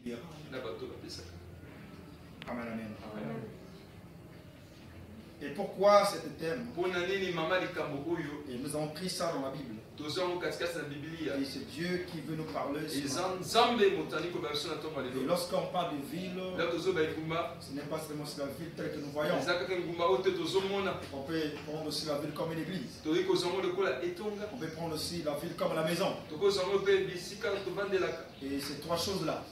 libéral. Amen, amen. Et pourquoi ce thème? Et nous avons pris ça dans la Bible. Et c'est Dieu qui veut nous parler. Et lorsqu'on parle de ville, ce n'est pas seulement la ville telle que nous voyons. On peut prendre aussi la ville comme une église. On peut prendre aussi la ville comme la maison. Et ces trois choses-là.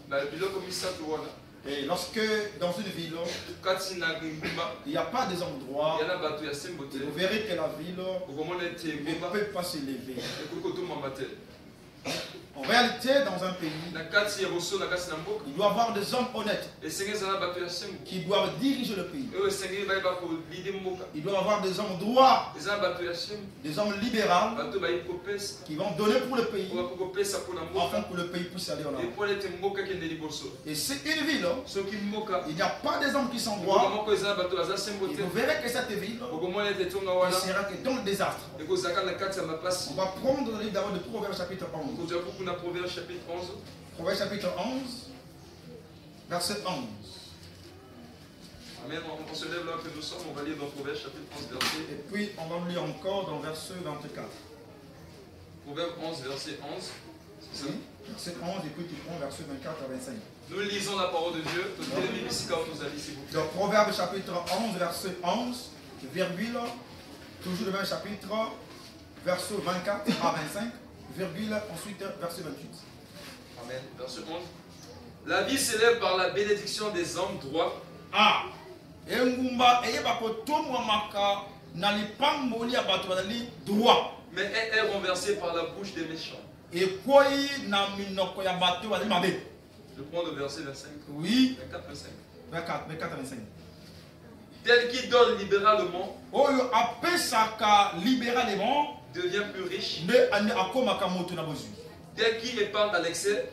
Et lorsque dans une ville, il n'y a pas des endroits, vous verrez que la ville ne peut pas se lever. En réalité, dans un pays, il doit y avoir des hommes honnêtes qui doivent diriger le pays. Il doit y avoir des hommes droits, des hommes libéraux qui vont donner pour le pays, afin que le pays puisse aller en avant. Et c'est une ville, il n'y a pas des hommes qui sont droits. Et vous verrez que cette ville ne sera que dans le désastre. On va prendre le livre d'abord de Proverbes chapitre 11. Proverbes chapitre 11. Proverbes chapitre 11, verset 11. Amen. On se lève là que nous sommes, on va lire dans Proverbes chapitre 11, verset. Et puis on va lire encore dans verset 24. Proverbes 11, verset 11. C'est ça? Oui, verset 11 et puis tu prends verset 24 à 25. Nous lisons la parole de Dieu. Donc Proverbes chapitre 11, verset 11, virgule, toujours le même chapitre, verset 24 à 25. Virgule, ensuite verset 28. Amen. Verset 11. La vie s'élève par la bénédiction des hommes droits. Ah. Mais elle est renversée par la bouche des méchants. Je prends le verset 25. Oui. 24, 25. 24, 25. Tel qui donne libéralement devient plus riche. Tel qui épargne à l'excès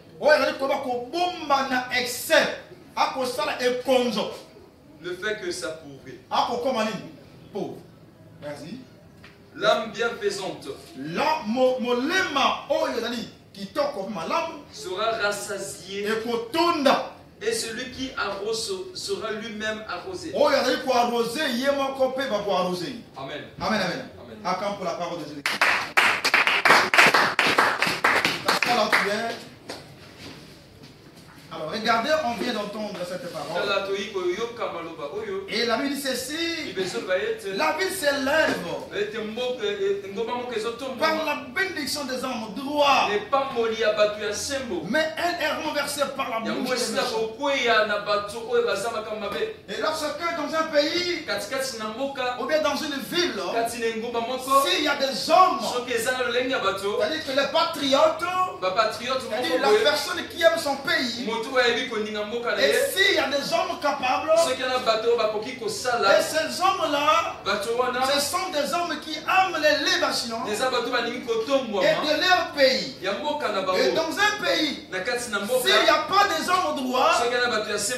ne fait que s'appauvrir. Merci. L'âme bienfaisante sera rassasiée et celui qui arrose sera lui-même arrosé. Amen. Amen. Amen, amen. Acclame pour la parole de Jésus. Alors, alors, regardez, on vient d'entendre cette parole. Et la Bible dit ceci. La ville s'élève par la bénédiction des hommes droits. Mais elle est renversée par la bouche des méchants. Et lorsque dans un pays, ou bien dans une ville, s'il y a des hommes, c'est-à-dire que les patriotes, c'est-à-dire la personne qui aime son pays, et s'il y a des hommes capables, et ces hommes-là, ce sont des hommes qui aiment l'élévation et de leur pays. Et dans un pays, s'il n'y a pas des hommes droits, et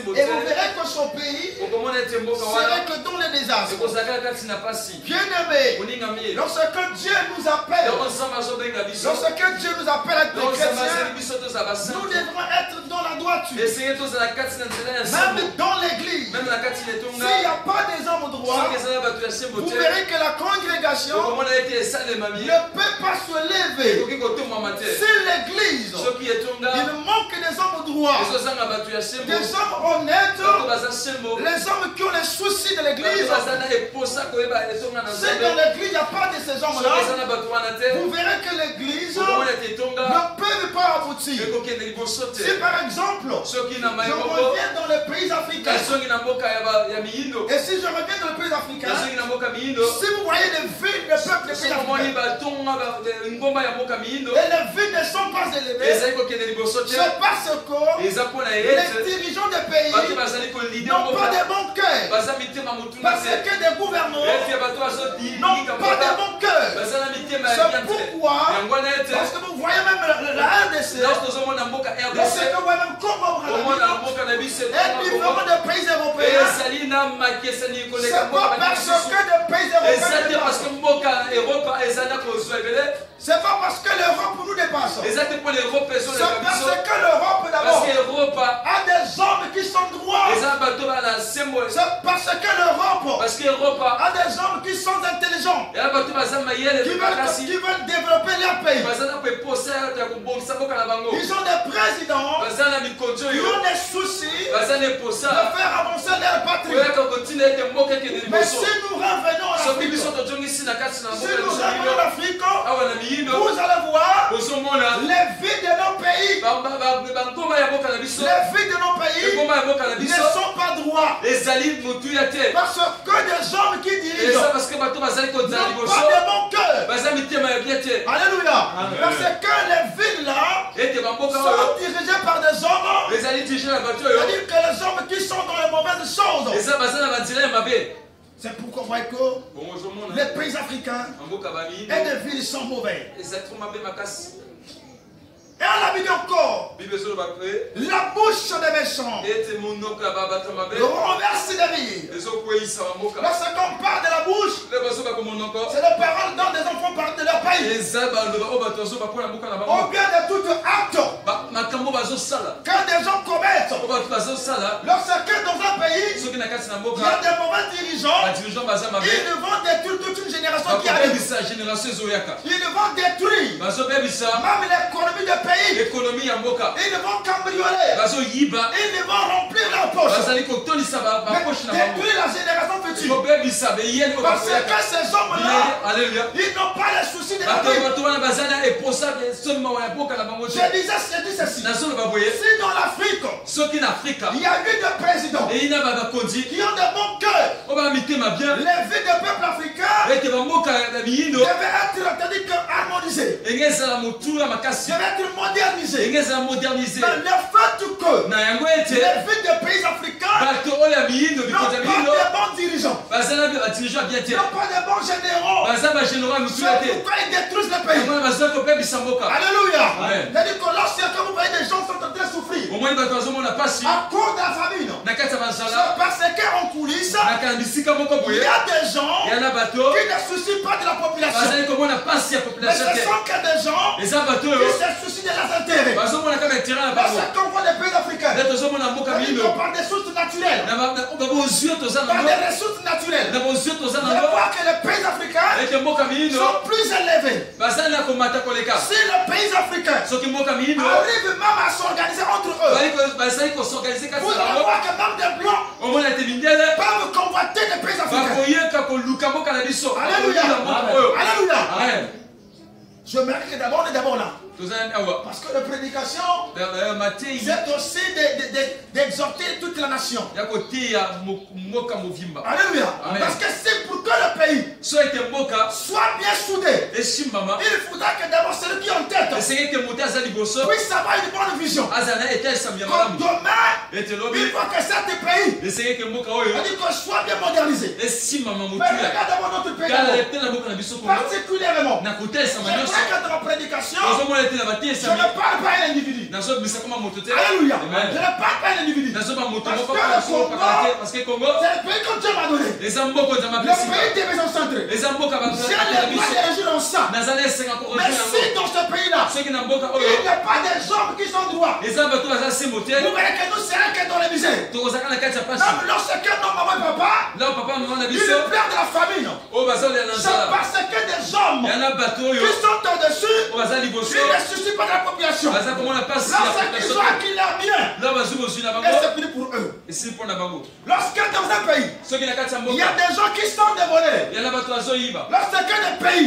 vous verrez que son pays serait que dans les désastres. Bien-aimé, lorsque Dieu nous appelle, lorsque Dieu nous appelle à être des chrétiens, nous devrons être dans la droiture. Même dans l'église, s'il n'y a pas des hommes droits, vous verrez que la congrégation ne peut pas se lever. Si l'église, il manque des hommes droits, des hommes honnêtes, les hommes qui ont les soucis de l'église. Si dans l'église il n'y a pas de ces hommes-là, vous verrez que l'église ne peut pas aboutir. Si par exemple, je reviens dans les pays africains, et si je reviens dans les pays africains, si vous voyez les villes, les peuples des pays africains, et les villes ne sont pas élevées, c'est parce que les dirigeants des pays n'ont pas de bon cœur, parce que des gouvernants n'ont pas de bon cœur. C'est pourquoi, lorsque vous voyez même la RDC, lorsque vous voyez même Congo est différent des pays européens. C'est pas parce que des pays européens, c'est pas parce que l'Europe nous dépasse. C'est parce que l'Europe d'abord a des C'est parce que l'Europe a des hommes qui sont intelligents, qui veulent développer leur pays. Ils ont des présidents qui ont des soucis de faire avancer leur patrie. Mais si nous revenons à l'Afrique, vous allez voir les vies de nos pays. Les vies de nos pays ne sont pas droits. Parce que des hommes qui dirigent n'ont pas de bon cœur. Alléluia. Parce que les villes là sont dirigées par des hommes. C'est-à-dire que les hommes qui sont dans les mauvaises choses. C'est pourquoi vous voyez que les pays africains et les villes sont mauvais. Et on l'a dit encore, la bouche des méchants renverse des vies. Lorsqu'on parle de la bouche, c'est les paroles dont des enfants parlent de leur pays. Au bien de tout acte, quand des gens commettent, lorsque dans un pays, il y a des mauvais dirigeants, ils vont détruire toute une génération qui arrive. Ils vont détruire même l'économie du pays. Ils vont cambrioler. Ils vont remplir leur poche. Détruire la génération future. Parce que ces hommes-là, ils n'ont pas les soucis de la vie. Je disais ceci. Si dans l'Afrique, il y a eu des présidents qui ont de bons cœurs, les vies des peuples africains devaient être harmonisées. Devaient être modernisées. Mais le fait que les villes des pays africains n'ont pas de bons dirigeants, n'ont pas de bons généraux, c'est pourquoi ils détruisent le pays. Alléluia. C'est-à-dire que lorsque vous voyez des gens sont en train de souffrir à cause de la famine, c'est parce qu'en coulisses, il y a des gens qui ne soucient pas de la population. Mais ce sont que des gens qui se soucient de leurs intérêts. Parce qu'on voit les pays africains, on parle des sources naturelles. Par des ressources naturelles. On voit que les pays africains sont plus élevés. Si les pays africains arrivent même à s'organiser entre eux, vous allez voir que même des blancs peuvent convoiter des pays africains. Alléluia. Alléluia. Je me dis que d'abord, on est d'abord là. Parce que la prédication, c'est aussi d'exhorter toute la nation. Alléluia. Parce que c'est pour que le pays soit bien soudé. Il faudra que d'abord celui qui est en tête puisse avoir une bonne vision. Comme demain, il faut que cet pays qu'on soit bien modernisé. Mais regarde d'abord notre pays. Particulièrement, je crois que dans la prédication, je ne parle pas à un individu. Alléluia. Je ne parle pas à un individu. Parce que le Congo, c'est le pays que Dieu m'a donné. Le pays des maisons centrées. J'ai le droit de régir en ça. Mais si dans ce pays-là, il n'y a pas des hommes qui sont droits, vous verrez que nous serons que dans les misères. Même lorsque nos mamans et papa, ils perdent la famine. C'est parce que des hommes qui sont au-dessus, ils ne soucient pas de la population. Lorsqu'ils ont acquis leur bien, et c'est fini pour eux. Lorsque dans un pays, il y a des gens qui sont dévolés. Lorsque des pays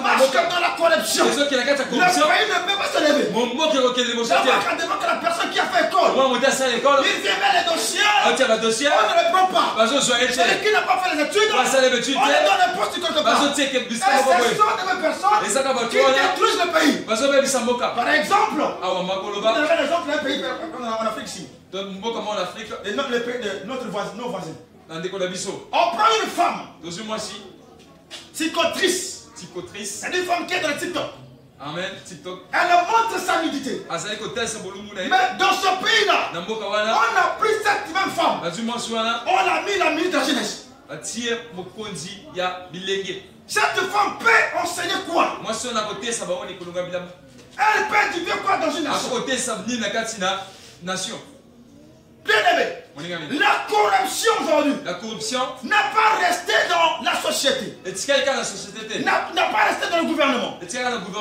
marchent dans la corruption, le pays ne peut pas se lever. Que la personne qui a fait école, il vient vers les dossiers, on ne le prend pas. Celui qui n'a pas fait les études, on est dans le poste quelque part. Et ce sont des personnes qui détruisent le pays. Par exemple, vous avez l'exemple d'un pays en Afrique ici. Et le pays de nos voisins. On prend une femme psychotrice. C'est une femme qui est dans le TikTok. Amen. TikTok. Elle montre sa nudité. Mais dans ce pays-là, on a pris cette même femme. On a mis la minute à jeunesse. Cette femme peut enseigner quoi? Elle peut éduquer quoi dans une nation? Bien aimé, La corruption aujourd'hui la corruption n'a pas resté dans la société. N'a pas resté dans le gouvernement.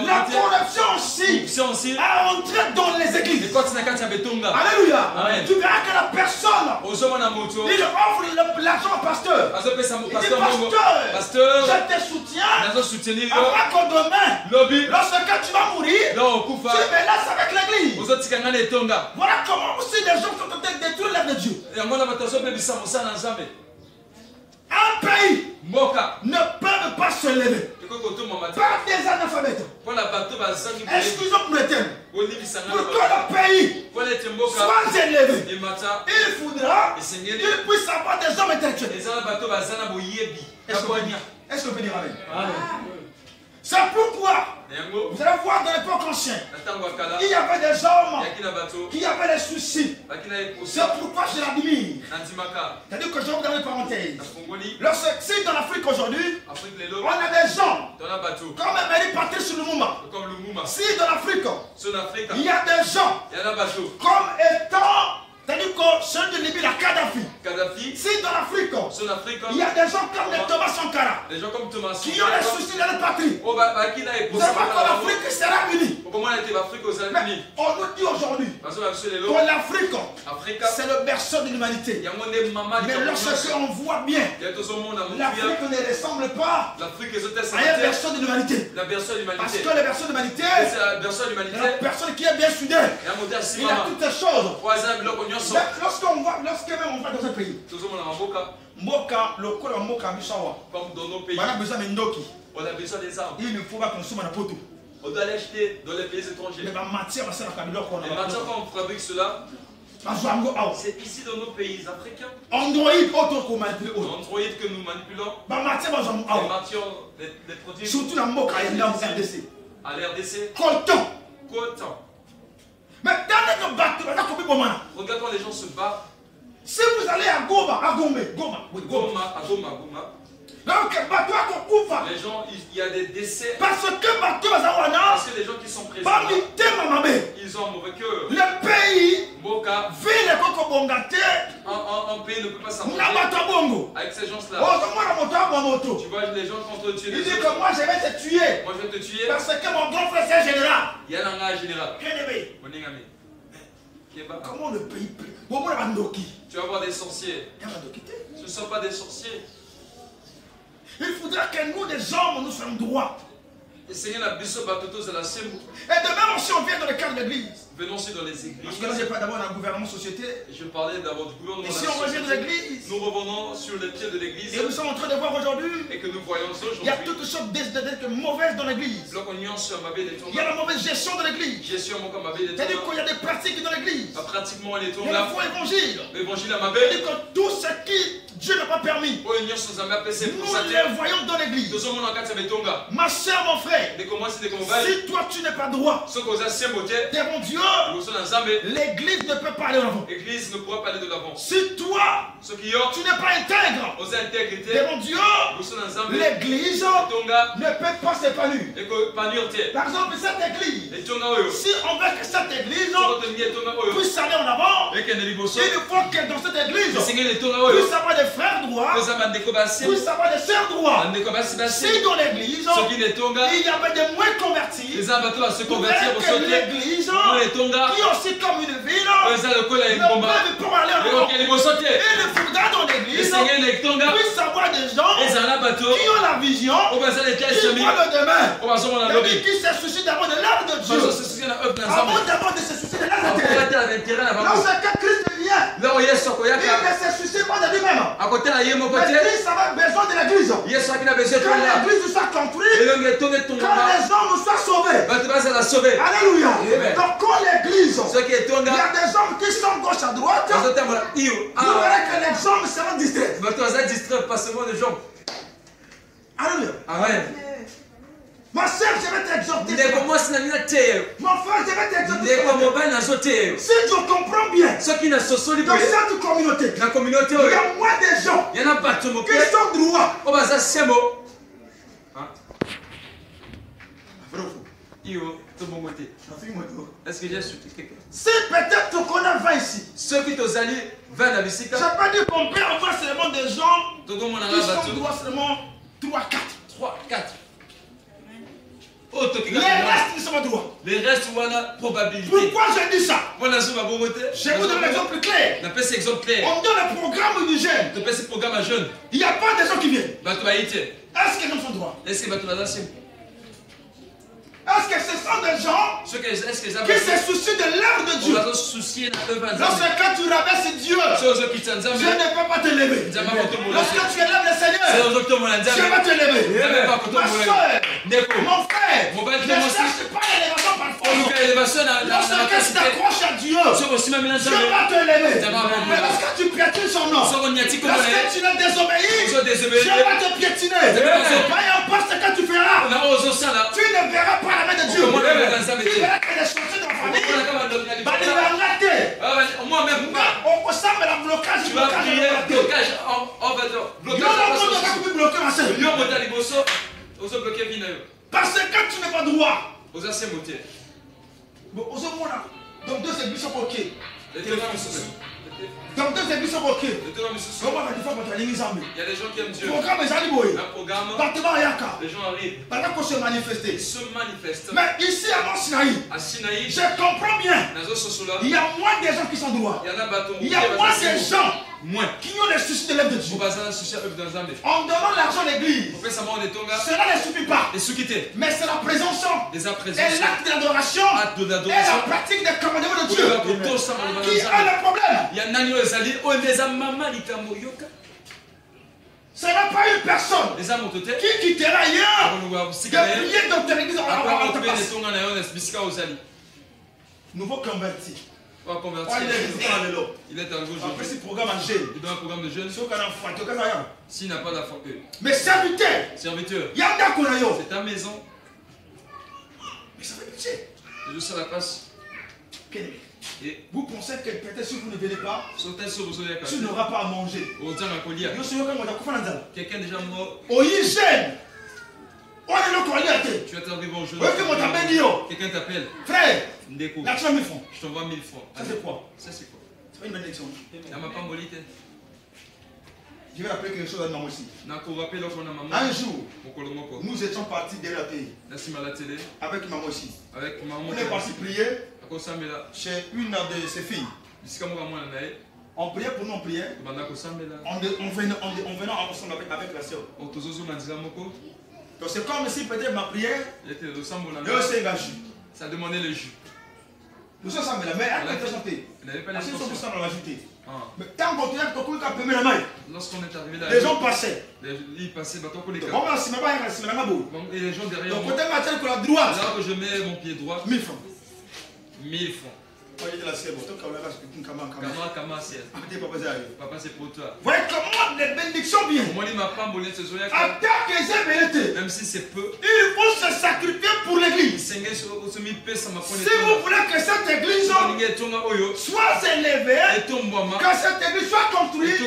La corruption aussi a entré dans les églises. Alléluia. Tu verras que la personne, il offre l'argent au pasteur. Il dit, pasteur, je te soutiens. Avant qu'au demain, lorsque tu vas mourir, tu me laisses avec l'église. Voilà comment aussi les gens sont en train de détruire l'œuvre de Dieu. Un pays ne peut pas se lever par des analphabètes. Excusez-moi pour le terme. Pour que le pays soit élevé, il faudra qu'il puisse avoir des hommes intellectuels. Est-ce qu'on peut dire amen? C'est pourquoi vous allez voir dans l'époque ancienne, il y avait des hommes qui avaient des soucis. C'est pourquoi je l'admire. C'est-à-dire que je vais vous donner une parenthèse. Si dans l'Afrique aujourd'hui, on a des gens comme Emery Patrice Lumumba. Si dans l'Afrique, il y a des gens comme étant, c'est-à-dire que celui de Libye, la Kadhafi. Si dans l'Afrique, il y a des gens comme Thomas Sankara qui ont des soucis dans la patrie. Vous savez que l'Afrique sera unie. Mais on nous dit aujourd'hui que l'Afrique, c'est le berceau de l'humanité. Mais lorsque on voit bien, l'Afrique ne ressemble pas à un berceau de l'humanité. Parce que le berceau de l'humanité, c'est la personne qui est bien soudée. Il a toutes les choses. Lorsqu'on va dans un pays, comme dans nos pays, on a besoin des armes. Il ne faut pas consommer la poteau. On doit l'acheter dans les pays étrangers. Les matières quand on fabrique cela, c'est ici dans nos pays africains. Android que nous manipulons. Les produits. Surtout dans RDC. À l'RDC. Coton. Mais regarde quand les gens se battent. Si vous allez à Goma, les gens, il y a des décès. Parce que les gens qui sont présents, ils ont un mauvais cœur. Le pays, un pays ne peut pas s'en avec ces gens-là. Tu vois les gens contre tuer. Il dit que moi je vais te tuer. Moi je vais te tuer. Parce que mon grand frère c'est un général. Il y a un général. Comment le pays peut? Tu vas voir des sorciers. Ce ne sont pas des sorciers. Il faudra que nous, les hommes, nous soyons droits. Et Seigneur, la bishop a tout la Et de même aussi, on vient dans le cadre de l'église. Venons aussi dans les églises. Parce que là, je parle d'abord d'un gouvernement société. Je parlais d'abord du gouvernement. Et si on revient de l'église, nous revenons sur les pieds de l'église. Et nous sommes en train de voir aujourd'hui. Et que nous voyons aujourd'hui. Il y a toutes sortes de mauvaises dans l'église. Il y a la mauvaise gestion de l'église. C'est-à-dire qu'il y a des pratiques dans l'église. Il y a le faux évangile. C'est-à-dire que tout ce qui Dieu n'a pas permis, nous les voyons dans l'église. Ma soeur, mon frère, si toi tu n'es pas droit devant Dieu, l'église ne peut pas aller de l'avant. Si toi tu n'es pas intègre devant Dieu, l'église ne peut pas s'épanouir. Par exemple, cette église, si on veut que cette église puisse aller en avant, il faut que dans cette église puisse avoir des frères droits, puisse avoir des sœurs droits. Si dans l'église il y avait des moins convertis, l'église qui est aussi comme une ville ne peut pas aller en avant. Il faudra dans l'église puisse avoir des gens qui ont la vision, qui voient le demain, qui se soucient d'abord de l'œuvre de Dieu, avant d'abord de se soucier de l'œuvre de Dieu. Lorsque Christ vient, il ne se soucie pas de lui-même. Mais Christ avait besoin de l'église. Que l'église soit construite, quand les hommes soient sauvés. Alléluia. Donc quand l'église, il y a des hommes qui sont gauche à droite, vous verrez que les hommes seront distraits. Alléluia. Amen. Ma soeur, je vais t'exhorter. Mon frère, je vais t'exhorter. Si tu comprends bien, dans cette communauté, il y a moins de gens qui sont droits. Est-ce que j'ai sauté quelqu'un? Si peut-être tu connais 20 ici, Ceux qui t'ont allé vers la musique. Ça veut pas dire qu'on peut avoir seulement des gens qui sont droits seulement 3, 4. 3, 4. Les restes, ils sont pas droits. Les restes, voilà, probabilité. Pourquoi j'ai dit ça? Je vous donne un exemple clair. On donne un programme du jeune. Il n'y a pas de gens qui viennent. Est-ce que les gens sont droits? Est-ce que ce sont des gens qui se soucient de l'œuvre de Dieu? Lorsque tu rabaisses Dieu, je ne peux pas te lever. Lorsque tu élèves le Seigneur, je vais te lever. Ma soeur, mon frère, ne cherche pas l'élévation parfois. Lorsque tu t'accroches à Dieu, je vais te lever. Mais lorsque tu piétines son nom, lorsque tu le désobéis, je vais te piétiner. Peu importe ce que tu feras, tu ne verras pas la main de Dieu. Tu verras que les choses dans la famille, on ressemble à un blocage. Tu vas prier, blocage, on va dire. Parce que tu n'es pas droit. Donc deux églises sont bloquées. Donc deux églises sont bloquées. Il y a des gens qui aiment Dieu. Les gens arrivent. Ils se manifestent. Mais ici à Sinaï, je comprends bien. Il y a moins de gens qui sont droits. Il y a moins de gens qui ont les soucis de l'œuvre de Dieu. En donnant l'argent à l'église, cela ne suffit pas. Mais c'est la présomption et l'acte de l'adoration et la pratique des commandements de Dieu qui a le problème. Ce n'est pas une personne qui quittera ailleurs de prier dans ton église en ta place. Nouveau converti. Il est un gauche. Après, c'est programme en jeûne. Il donne un programme de jeûne. S'il n'a pas la foi. Mais serviteur, c'est ta maison. Mais ça fait pitié. C'est juste à la place. Et vous pensez que peut-être si vous ne venez pas, tu n'auras pas à manger. Quelqu'un déjà mort. Tu es arrivé aujourd'hui. Quelqu'un t'appelle. Frère, l'argent 1000 francs. Je t'envoie 1000 francs. Ça c'est quoi? Ça c'est quoi? C'est pas une bénédiction. Je vais rappeler quelque chose à maman aussi. Un jour, nous étions partis derrière la télé. Avec maman aussi. On est parti prier chez une de ses filles. On priait pour nous, on priait. On venait ensemble avec la sœur. Donc c'est comme si peut-être ma prière, ça demandait le jus. Nous sommes ensemble, mais à quoi chanter? Mais tant qu'on tenait que la main, lorsqu'on est arrivé là, les gens passaient. Ils passaient, et les gens derrière donc, moi. côté matin pour la droite. Là que je mets mon pied droit, 1000 francs. 1000 francs. Papa, c'est pour toi. Voyez comment les bénédictions viennent. Même si c'est peu, il faut se sacrifier pour l'église. Si vous voulez que cette église soit élevée, que cette église soit construite,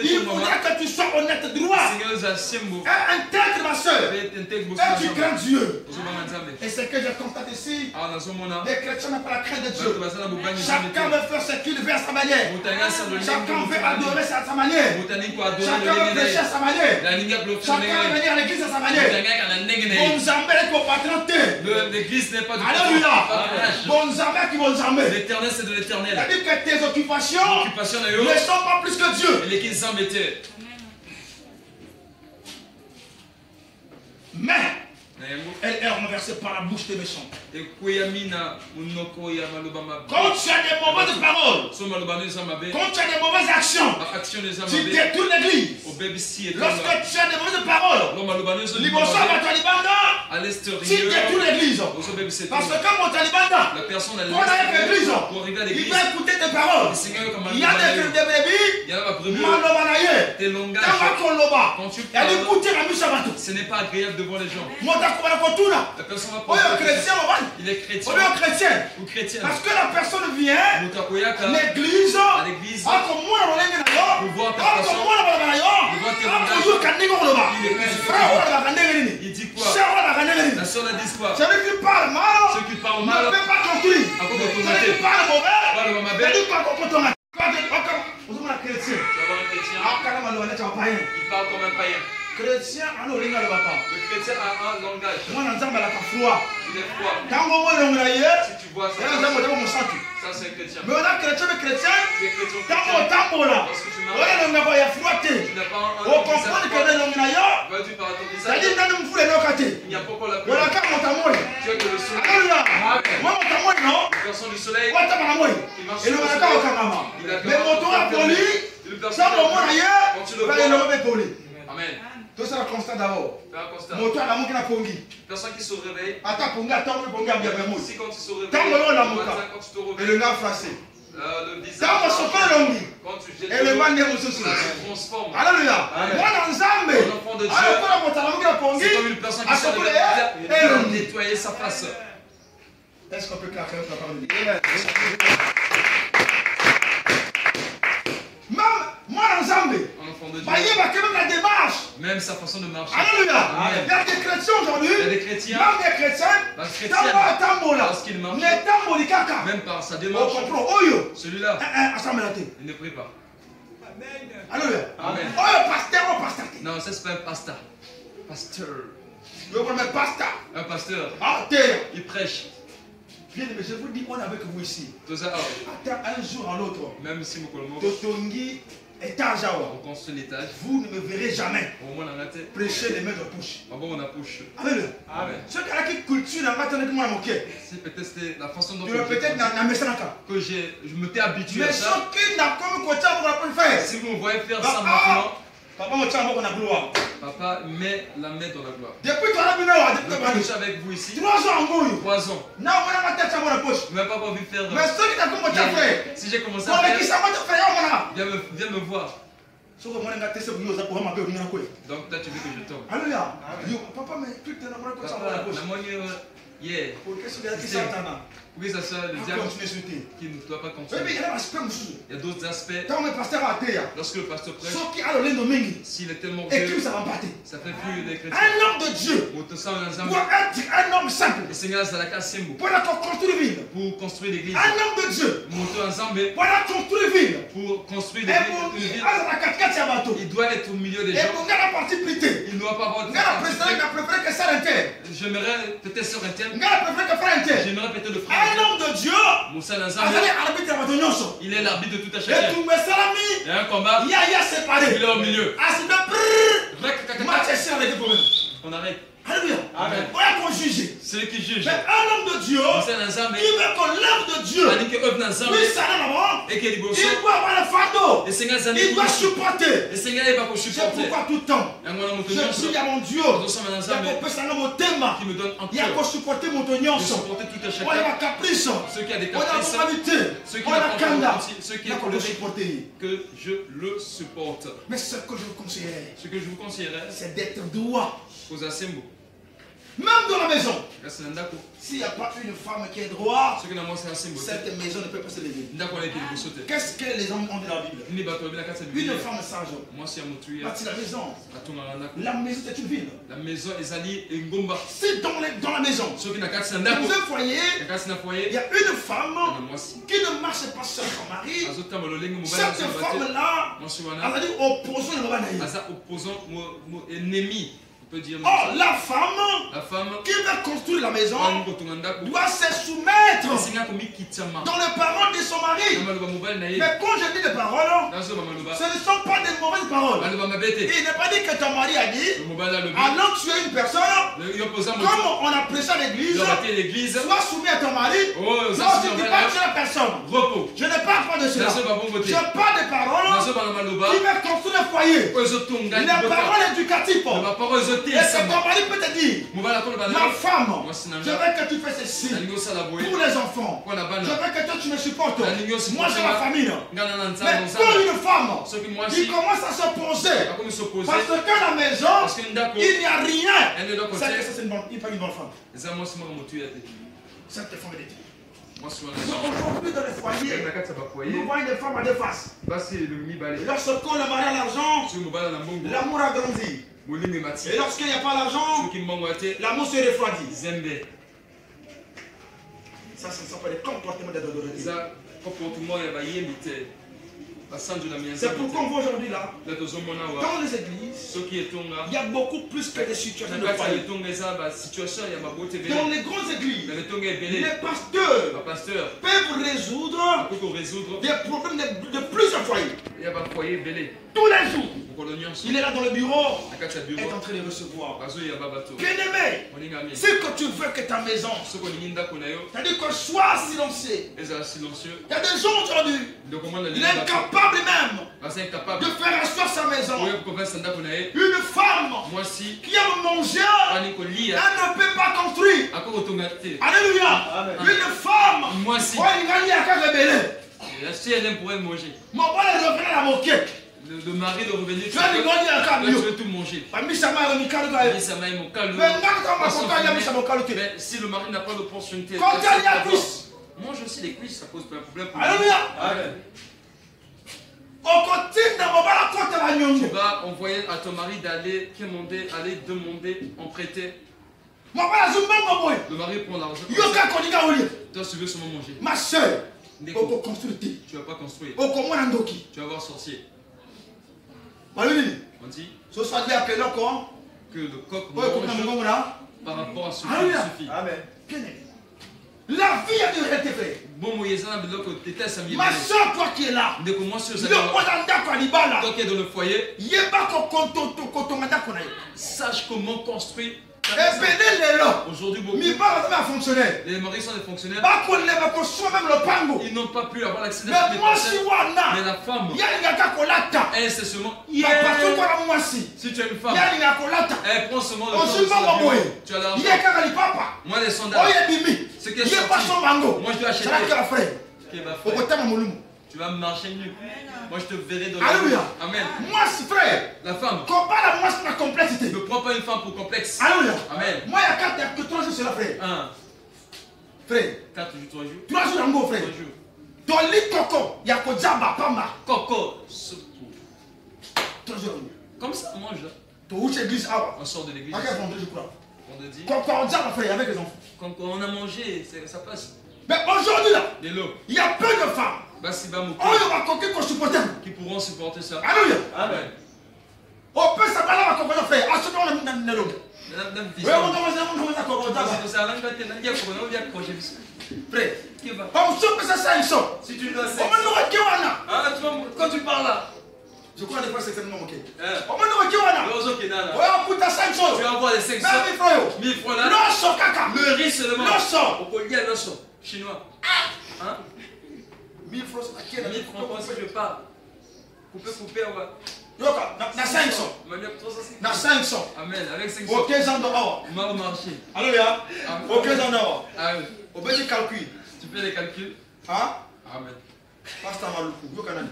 il faudra que tu sois honnête, droit, et intègre, ma soeur, et tu crains Dieu. Et ce que je constate ici, les chrétiens n'ont pas la crainte de Dieu. Chacun veut faire ce qu'il veut à sa manière. Chacun veut adorer à sa manière. Chacun veut prêcher à sa manière. Chacun veut venir à l'église à sa manière. Bon Zambé est au patron. L'église n'est pas du Alléluia. Bon Zambé qui bon Zambé. L'éternel c'est de l'éternel. C'est-à-dire que tes occupations ne sont pas plus que Dieu. L'église s'embêtait. Mais elle est renversée par la bouche des méchants. Quand tu as des mauvaises paroles, quand tu as des mauvaises actions, tu détournes l'église. Lorsque tu as des mauvaises paroles, tu détournes l'église. Parce que comme on talibanda, quand on arrive à l'église, il va écouter tes paroles. Il y a des brebis, ce n'est pas agréable de voir les gens. La personne va il est chrétien ou chrétienne. Parce que la personne vient à l'église pour voir ta personne, il dit quoi? La soeur a dit quoi? Celui qui parle mal ne peut pas construire. Celui qui parle mauvais ne peut pas construire. païen. Il parle comme un païen. Chrétien, le chrétien a un langage. Il est froid. Si tu vois ça, ça c'est un chrétien. Mais on a chrétien, mais chrétien. Les chrétiens, lorsque tu marches, tu n'as pas un on comprend que vas-tu par ton visage. Il n'y a pas encore la pluie. Tu as que le soleil. Le personne du soleil. Il marche sur le soleil. Mais mon tour a poli. Ça, mon mot ailleurs. Quand tu le vois. Amen. Tout ça, le constat d'abord. Fais un constat. Mon tour a la montre qui a pongi. Personne qui se réveille. Attends, pongi, attends, pongi, à bien, si quand tu se réveilles, quand tu te réveilles, et le gars français. Le visage, quand tu jettes et le man ça se transforme. Alléluia. Moi, dans Zambé, l'enfant de Dieu, c'est comme une personne qui sort de la terre et doit nettoyer sa face. Est-ce qu'on peut claquer la parole de Dieu? Même moi, dans Zambé, il y a quand même la démarche. Même sa façon de marcher. Alléluia. Il y a des chrétiens aujourd'hui. Il y a des chrétiens. Même des chrétiens. Lorsqu'il marche. Même par sa démarche. Celui-là. Il ne prie pas. Alléluia. Amen. Pasteur. Non, ça c'est pas un pasteur. Pasteur. Un pasteur. Il prêche. Bien, mais je vous dis, on est avec vous ici. Attends, un jour à l'autre. Même si vous on construit l'étage. Vous ne me verrez jamais prêcher les mains de bouche. Amen. Ce qui culture dans c'est peut-être la façon dont que je me t'ai habitué à ça. Si vous me voyez faire ça maintenant, Papa met la main dans la gloire. Depuis que je suis avec vous ici, 3 ans. 3 ans. Je n'ai pas envie de faire. Mais ce qui t'a commencé à faire, si j'ai commencé à faire, viens me voir. Donc toi tu veux que je tombe. Alléluia. Papa, mais tu t'es enamoré comme ça. Yeah. Oui, ça soit le diable qui ne doit pas continuer. Il y a d'autres aspects. Lorsque le pasteur prêche, s'il est tellement vieux, ça fait plus les chrétiens. Un homme de Dieu doit être un homme simple pour construire l'église. Un homme de Dieu doit construire ville. Pour construire l'église, il doit être au milieu des gens. Il ne doit pas avoir de j'aimerais peut-être sur un thème. J'aimerais peut-être le frère. Un homme de Dieu, il est l'arbitre de tout à chacun. Il y a un combat, il est au milieu. On arrête. Alléluia. Amen. Celui qui juge. Mais un homme de Dieu, il veut qu'on l'œuvre de Dieu. Il doit avoir le fardeau. Il doit supporter. C'est pourquoi tout le temps, je prie à mon Dieu. Qui me donne il y a qu'à supporter mon tonion. On a la caprice. Ceux qui ont des caprices. On a la moralité. On a la canda. Ceux qui ont le supporter. Que je le supporte. Mais ce que je vous conseillerais, c'est d'être droit. Aux assemblées. Même dans la maison, s'il n'y a pas une femme qui est droite, cette maison ne peut pas se lever. Qu'est-ce que les hommes ont dit dans la Bible? Une femme sage bâtit la maison. La maison c'est une ville. La maison est alliée et Ngomba. Si dans la maison, dans un foyer, il y a une femme qui ne marche pas seule son mari. Cette femme-là, elle a dit opposant mon ennemi. Oh, la femme qui veut construire la maison doit se soumettre dans les paroles de son mari. Mais quand je dis des paroles, ce ne sont pas des mauvaises paroles. Il n'est pas dit que ton mari a dit alors tu es une personne, comme on a prêché à l'église, sois soumis à ton mari. Non, je ne dis pas que tu es la personne. Je ne parle pas de cela. Je parle des paroles qui veulent construire un foyer. Les paroles éducatives. Et c'est ton mari peut te dire, ma femme, je veux que tu fasses ceci pour les enfants. Je veux que toi tu me supportes. Moi j'ai ma famille. Mais pour une femme qui commence à s'opposer parce que la maison, il n'y a rien. C'est que c'est une bonne femme. Cette femme est détruite. Aujourd'hui dans les foyers, nous voyons des femmes à deux faces. Lorsqu'on le mari a l'argent, l'amour a grandi. Et lorsqu'il n'y a pas l'argent, l'amour se refroidit. Ça, ce ne sont pas des comportements d'adoration. C'est pourquoi on voit aujourd'hui là, dans les églises, il y a beaucoup plus que des situations de foyer. Dans les grandes églises, les pasteurs peuvent résoudre des problèmes de plusieurs foyers. Tous les jours, il est là dans le bureau, il est en train de recevoir. Bien-aimé, si que tu veux que ta maison, c'est-à-dire que sois silencieux. Il y a des gens aujourd'hui, il est incapable même de faire asseoir sa maison. Une femme qui aime manger, elle ne peut pas construire. Alléluia. Une femme, elle pourrait manger. Le mari de revenir, tu veux tout manger. Mais si le mari n'a pas l'opportunité, mange aussi les cuisses, ça pose pas un problème. Alléluia. Tu vas envoyer à ton mari d'aller demander, emprunter. Le mari prend l'argent. Toi, tu veux seulement manger. Ma soeur, tu ne vas pas construire. Tu vas voir sorcier. On dit que le coq mange par rapport à ce qui suffit. Amen. La vie a de rétéfer. Ma soeur, toi qui es là, toi qui es dans le foyer, sache comment construire. Aujourd'hui, beaucoup. Les maris sont des fonctionnaires. Ils n'ont pas pu avoir l'accès à la mais la femme, elle, c'est seulement. Si tu as une femme, elle prend seulement le temps. Tu as l'argent. Moi, les sondages. Ce qui est sorti. Moi, je dois acheter. Tu vas marcher nu. Moi, je te verrai dans Alléluia. Amen. Moi, frère. La femme. Ne prends pas une femme pour complexe. Alléluia. Amen. Moi, il y a 3 jours sur la frère. 1. Frère. 4 jours, 3 jours. 3 jours en gros, frère. 3 jours. Ton lit coco, il y a Kojaba, Pamba. Coco. 3 jours. Comme ça, on mange là. On sort de l'église. Vendredi, je crois. Vendredi. Coco, frère, avec les enfants. Quand on a mangé, ça passe. Mais aujourd'hui là, il y a peu de femmes qui pourront supporter ça. Alléluia. Amen. On peut s'appeler à comment faire. À ce moment-là, si tu dois quand tu parles là, je crois des fois c'est tellement ok. Tu vas avoir les 500 1000 francs là. Le riz seulement. Chinois. Hein? 1000 francs, 1000 francs, si je parle. Couper, on va. Na 500. Na 500. Amen. Avec 500. Ok, j'en dois. On va au marché. Alléluia. Ok, j'en dois. Amen. On peut dire calcul. Tu fais les calculs. Hein? Amen. Pasteur Maloukou. Yo Canada.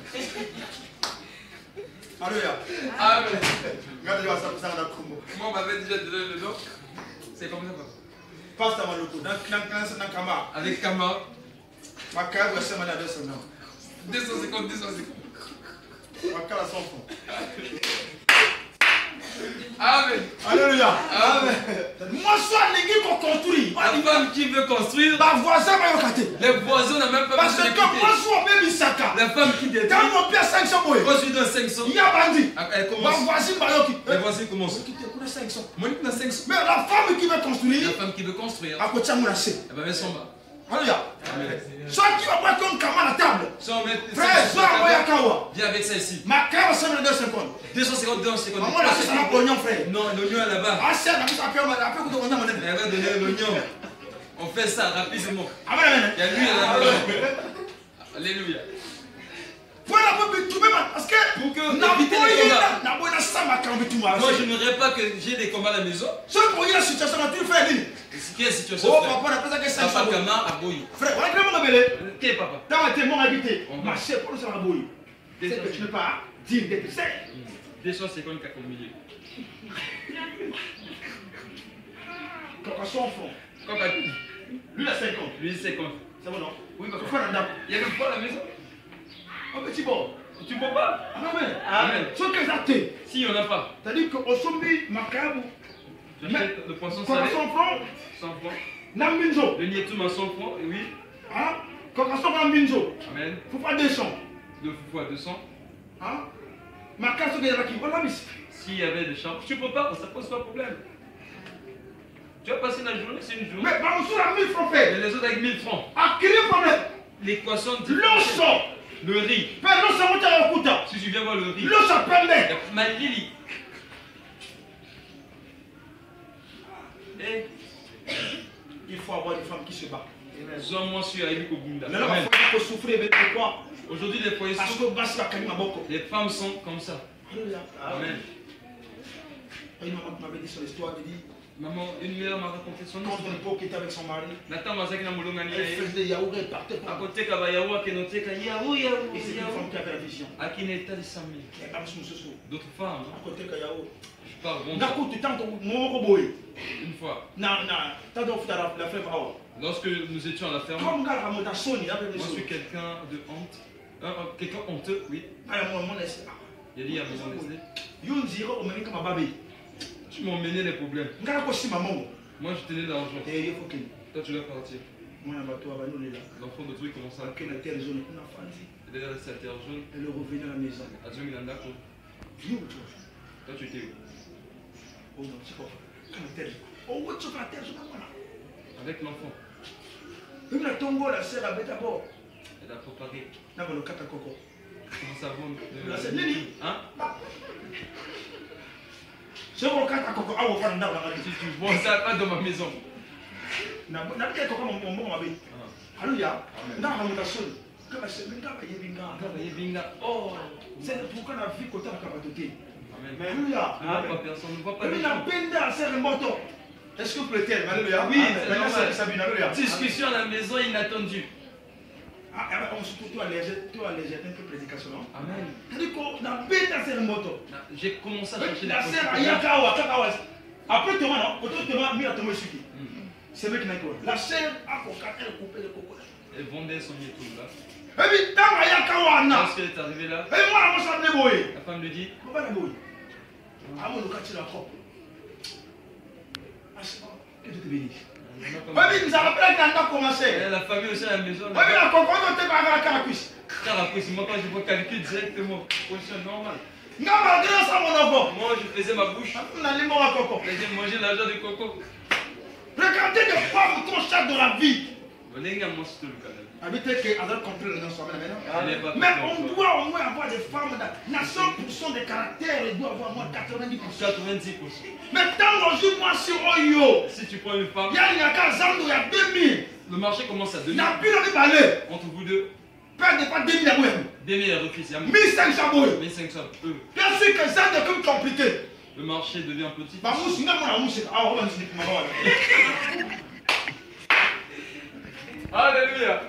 Alléluia. Amen. Regardez, ça dans le combo. Moi, on m'avait déjà donné le nom. C'est comme ça, papa. Pasteur Maloukou. Dans Kama. Avec Kama. Ma carte, c'est mon adresse. 250. Ma carte à 100 francs. Amen. Alléluia. Amen. Moi, soit l'église qu'on construit. La femme qui veut construire. Ma voisin va y occater. Les voisins n'ont même pas parce que moi, soit même Isaka. La femme qui détruit. Quand mon père 500 boy. Quand je donne 500. Il y a bandit. Elle commence. Ma voisine va y occater. Les voisins commencent. Moi, qui 500. Mais la femme qui veut construire. La femme qui veut construire. À côté de mon assiette. Elle va mettre son bas. Alléluia. Soit qui va prendre comme Kama à la table. Frère, soit Moya Kawa. Viens avec ça ici. Ma carte, c'est 250. 250. Maman, là, c'est un oignon, frère. Non, l'oignon est là-bas. Ah, c'est après que tu as donné. Elle va donner l'oignon. On fait ça rapidement. Amen. Il y a lui là-bas. Alléluia. Voilà, parce que pour que éviter les combats. Moi, je n'aimerais pas que j'ai des combats à la maison. Ce pour la situation, tu fais dire. Quelle situation? Oh, papa, on appelle ça que c'est Papa Kama à Boyi. Frère, on a vraiment belle. Quel papa? Dans tes mon habité. Ma chère, pour nous faire à Boyi. C'est que tu ne peux pas dire que tu sais. 254 au milieu. Quand on s'en fond. Lui, il a 50. Lui, 50. C'est bon, non? Oui, papa. Il y a même pas à la maison. Un petit bon. Tu ne peux pas? Amen. Amen. Ce que j'ai. Si on n'a pas. C'est-à-dire qu'au sommet, ma cabou. J'achète le poisson salé. 100 francs. 100 francs. Nambinjo. Le niétum à 100 francs, et oui. Hein? Quand on s'en va Nambinjo. Amen. Faut pas 200. 2 fois 200. Hein? S'il y avait des chambres, tu peux pas, ça pose pas de problème. Tu vas passer la journée, c'est une journée. Mais par exemple, à 1000 francs fait. Et les autres avec 1000 francs. À quel problème? L'équation de le riz. Si tu viens voir le riz. Malili. Il faut avoir une femme qui se bat. Aujourd'hui, les foyers sont... Les femmes sont comme ça. Amen. Une maman qui m'avait dit son histoire, elle dit... Maman, une mère m'a raconté son histoire. Quand son époque était avec son mari, elle faisait des yaourts et partait pour... À côté de yaourt, et c'était une femme qui avait la vision. D'autres femmes. À côté de yaourt. Je parle bon. Une fois. Lorsque nous étions à la ferme, moi je suis quelqu'un de honte. Quelqu'un honteux, oui. Il a dit à maman Leslie, tu m'as emmené les problèmes. Moi je tenais l'argent. Toi tu dois partir. L'enfant de truc commence à... Il est resté à terre jaune. Elle est revenue à la maison. Toi tu étais où? Avec l'enfant. La sœur avait d'abord. Elle a préparé. Comment ça va? Hein? Si tu vois ça pas dans ma maison. Oh, c'est pourquoi la vie côté à Kabatoté. Personne ne voit pas. Est-ce que vous pouvez dire? Oui, discussion à la maison inattendue. Amen. J'ai commencé à chercher la sœur après Thomas, non? Thomas, c'est vrai qu'il n'a pas. La sœur a coupé le coco. Elle vendait son tout là. Lorsqu'elle est arrivée là, la femme lui dit, que Dieu te bénisse. La famille aussi à la maison. Carapuisse, moi quand je vois calcul directement, position normale. Moi je faisais ma bouche. Je faisais manger l'argent du coco. Regardez les femmes qu'on cherche dans la vie. Mais on doit au moins avoir des femmes dans 100% de caractère, il doit avoir au moins 90%. Mais tant que moi sur Oyo, si tu prends une femme, il y a 2000. Le marché commence à 2000. Entre vous deux. Perdez pas 2000 à vous-même. 2000 à refus. 1500 euros. 1500 euros. Bien sûr que ça devient plus compliqué. Le marché devient petit. Alléluia.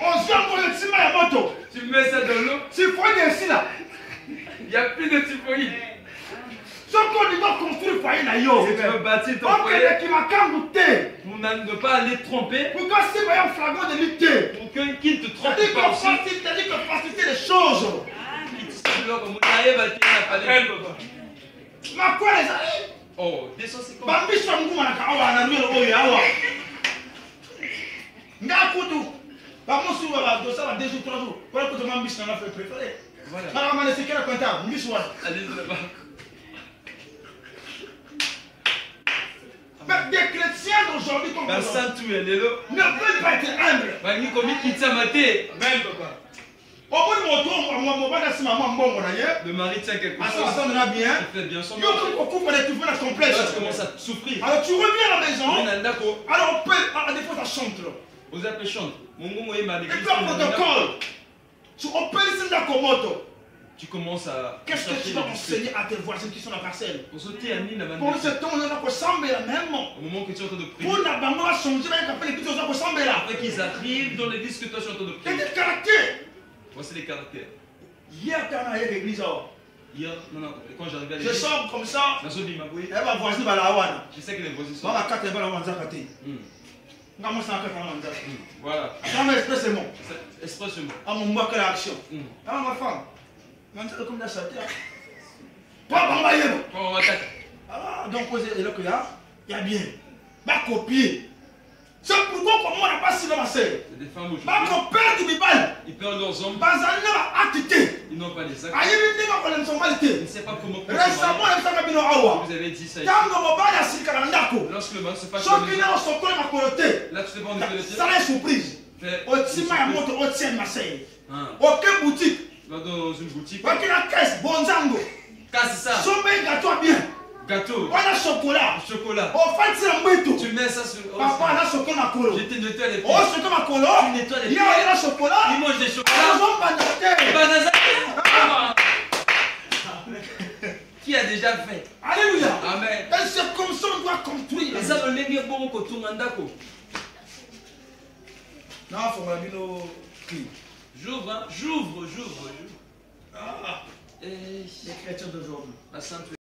On se voit pour le ciment à moto. Tu mets ça dans l'eau. Tu prends ici là. Il n'y a plus de typhoïde. Ce qu'on doit construire foyer là, yo. Si tu veux bâtir ton foyer, qui m'a cangoté. Pour ne pas aller tromper. Pourquoi c'est un flagrant de lutter? Pour qu'il te trompe pas aussi. C'est-à-dire que faciliter les choses. Ma quoi les amis? Oh, 250. Bambi soit mou manaka awa na numéro oyo awa. Ngakutu. Bamusu wa dosa wa 2 jours 3 jours. Voilà que Bambi soit na fait préféré. Voilà. Mara mane c'est quel comptable? Mbi soit. Allez là-bas. Mais des chrétiens d'aujourd'hui comme ça ne peuvent pas être humbles. Même papa. Le mari tient quelque chose. Il fait bien son tu commences à souffrir. Alors tu reviens à la maison. Alors on peut, à des fois ça chante. Vous appelez chante. Et puis un protocole. Tu opères ici dans Komoto. Tu commences à... Qu'est-ce que tu vas enseigner à tes voisins qui sont dans la parcelle? Pour ce temps, on a ressemblé la même. Au moment que tu es en train de prier. Pour la banque, on va changer, après qu'ils arrivent dans l'église que toi tu es en train de prier. Et des caractères. Voici les caractères. Hier, quand on a eu l'église, hier, non, quand j'arrivais à l'église, je sors comme ça. Elle va voisiner la Hawana. Je sais que les voisins sont. Voilà. Ça m'a expressément. Expressément. À mon mois que l'action. À ma femme. Comme ça, donc, il y a bien. Ma copie. C'est pourquoi comment on n'a pas si ma sœur. Des femmes aujourd'hui. Ils perdent leurs hommes. Ils n'ont pas les actes. Ils ne savent pas comment récemment, vous avez dit ça. Lorsque le mari se passe là, tu te vends de ça est surprise. Aucune boutique. Va dans une boutique. Caisse, bonzango. Casse ça. Gâteau bien. Gâteau. On a chocolat. Chocolat. Tu mets ça sur. Papa, on a chocolat. Je te nettoie les pieds. Oh, chocolat. Tu nettoies les pieds. Il y a le chocolat. Il mange des chocolats. Qui a déjà fait? Alléluia. Amen. C'est comme ça qu'on doit construire. Et ça, le lengue bon ko tungandako. Non, faut me j'ouvre, hein. J'ouvre. Ah. Les chrétiens d'aujourd'hui. La sainte